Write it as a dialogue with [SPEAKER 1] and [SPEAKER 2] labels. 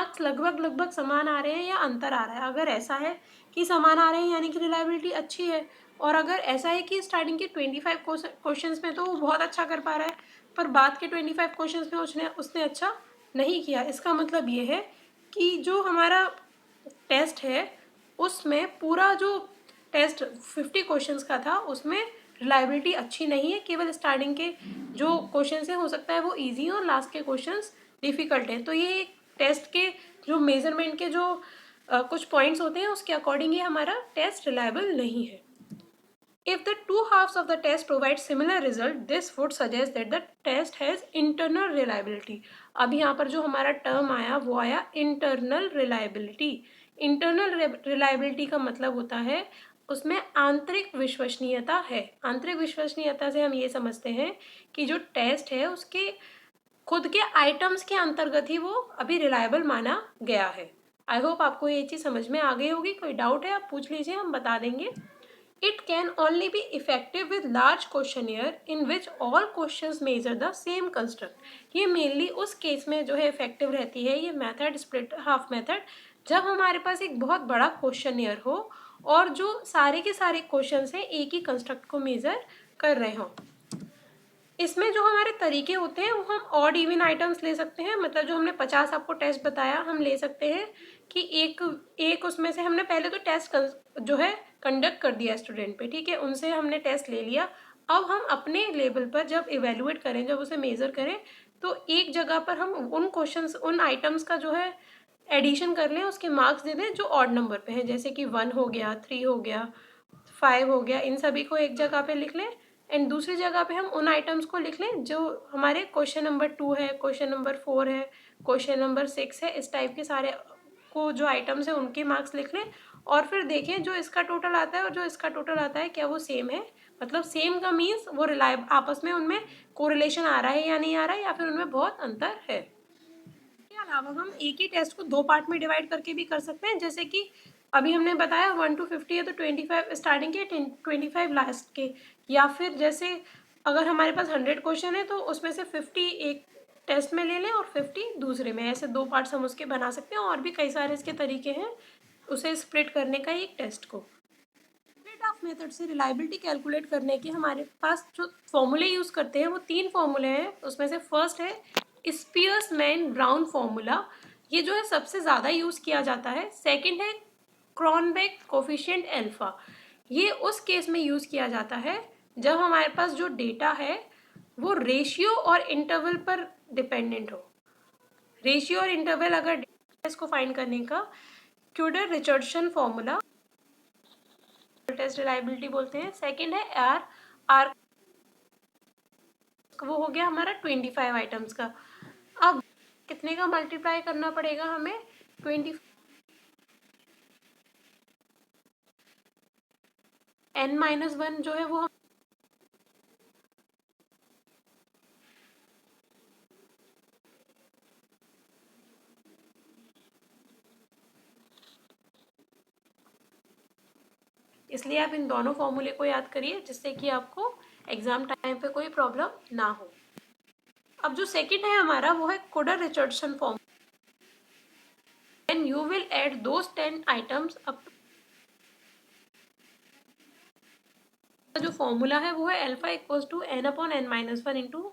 [SPEAKER 1] Marks लगभग समान आ रहे हैं या अंतर आ रहा है। अगर ऐसा है कि समान आ रहे हैं यानी कि रिलायबिलिटी अच्छी है, और अगर ऐसा है कि स्टार्टिंग के 25 क्वेश्चंस में तो वो बहुत अच्छा कर पा रहा है, पर बाद के 25 क्वेश्चंस में उसने अच्छा नहीं किया, इसका मतलब ये है कि जो हमारा टेस्ट है उसमें पूरा जो टेस्ट 50 क्वेश्चंस का था उसमें रिलायबिलिटी अच्छी नहीं है। केवल स्टार्टिंग के जो क्वेश्चंस हैं हो सकता है वो इजी हो और लास्ट के क्वेश्चंस डिफ़िकल्ट हैं। तो ये एक टेस्ट के जो मेजरमेंट के जो कुछ पॉइंट्स होते हैं उसके अकॉर्डिंग ये हमारा टेस्ट रिलायबल नहीं है। If the two halves of the test provide similar result, this would suggest that the test has internal reliability. अब यहाँ पर जो हमारा टर्म आया वो आया internal reliability. Internal reliability का मतलब होता है उसमें आंतरिक विश्वसनीयता है। आंतरिक विश्वसनीयता से हम ये समझते हैं कि जो टेस्ट है उसके खुद के आइटम्स के अंतर्गत ही वो अभी रिलायबल माना गया है। आई होप आपको ये चीज़ समझ में आ गई होगी। कोई डाउट है आप पूछ लीजिए, हम बता देंगे। It can only be effective with large questionnaire in which all questions measure the same construct. ये मेनली उस केस में जो है इफेक्टिव रहती है ये मेथड, स्प्लिट हाफ मेथड, जब हमारे पास एक बहुत बड़ा क्वेश्चनियर हो और जो सारे के सारे क्वेश्चंस हैं एक ही कंस्ट्रक्ट को मेजर कर रहे हों। इसमें जो हमारे तरीके होते हैं वो हम ऑड इवन आइटम्स ले सकते हैं। मतलब जो हमने 50 आपको टेस्ट बताया हम ले सकते हैं कि एक उसमें से हमने पहले तो टेस्ट जो है कंडक्ट कर दिया स्टूडेंट पे, ठीक है, उनसे हमने टेस्ट ले लिया। अब हम अपने लेवल पर जब इवेल्युएट करें, जब उसे मेज़र करें, तो एक जगह पर हम उन क्वेश्चंस उन आइटम्स का जो है एडिशन कर लें, उसके मार्क्स दे दें जो ऑड नंबर पे हैं, जैसे कि 1 हो गया, 3 हो गया, 5 हो गया, इन सभी को एक जगह पे लिख लें एंड दूसरी जगह पे हम उन आइटम्स को लिख लें जो हमारे क्वेश्चन नंबर 2 है, क्वेश्चन नंबर 4 है, क्वेश्चन नंबर 6 है। इस टाइप के सारे को जो आइटम्स हैं उनके मार्क्स लिख लें और फिर देखें जो इसका टोटल आता है और जो इसका टोटल आता है क्या वो सेम है। मतलब सेम का मीन्स वो रिलायबल, आपस में उनमें कोरिलेशन आ रहा है या नहीं आ रहा है, या फिर उनमें बहुत अंतर है। इसके अलावा हम एक ही टेस्ट को 2 पार्ट में डिवाइड करके भी कर सकते हैं। जैसे कि अभी हमने बताया 1 to 50 है तो 25 स्टार्टिंग के, 25 लास्ट के। या फिर जैसे अगर हमारे पास 100 क्वेश्चन है तो उसमें से 50 एक टेस्ट में ले लें और 50 दूसरे में। ऐसे 2 पार्ट्स हम उसके बना सकते हैं और भी कई सारे इसके तरीके हैं उसे स्प्लिट करने का एक टेस्ट को। स्प्लिट ऑफ मेथड से रिलायबिलिटी कैलकुलेट करने के हमारे पास जो फॉर्मूले यूज़ करते हैं वो 3 फॉर्मूले हैं। उसमें से फर्स्ट है स्पीयर्समैन ब्राउन फॉर्मूला, ये जो है सबसे ज़्यादा यूज़ किया जाता है। सेकंड है क्रॉनबेक कोफिशिएंट अल्फा, ये उस केस में यूज़ किया जाता है जब हमारे पास जो डेटा है वो रेशियो और इंटरवल पर डिपेंडेंट हो। रेशियो और इंटरवल अगर इसको फाइंड करने का क्यूडर रिचर्डसन फॉर्मूला टेस्ट रिलायबिलिटी बोलते हैं। सेकंड है आर आर, वो हो गया हमारा 25 आइटम्स का। अब कितने का मल्टीप्लाई करना पड़ेगा हमें, 20 n-1 जो है वो इसलिए आप इन दोनों फॉर्मूले को याद करिए जिससे कि आपको एग्जाम टाइम पे कोई प्रॉब्लम ना हो। अब जो सेकंड है हमारा वो है coder Richardson formula, and you will add those 10 items up. जो फॉर्मूला है वो है alpha equals to n/n-1 into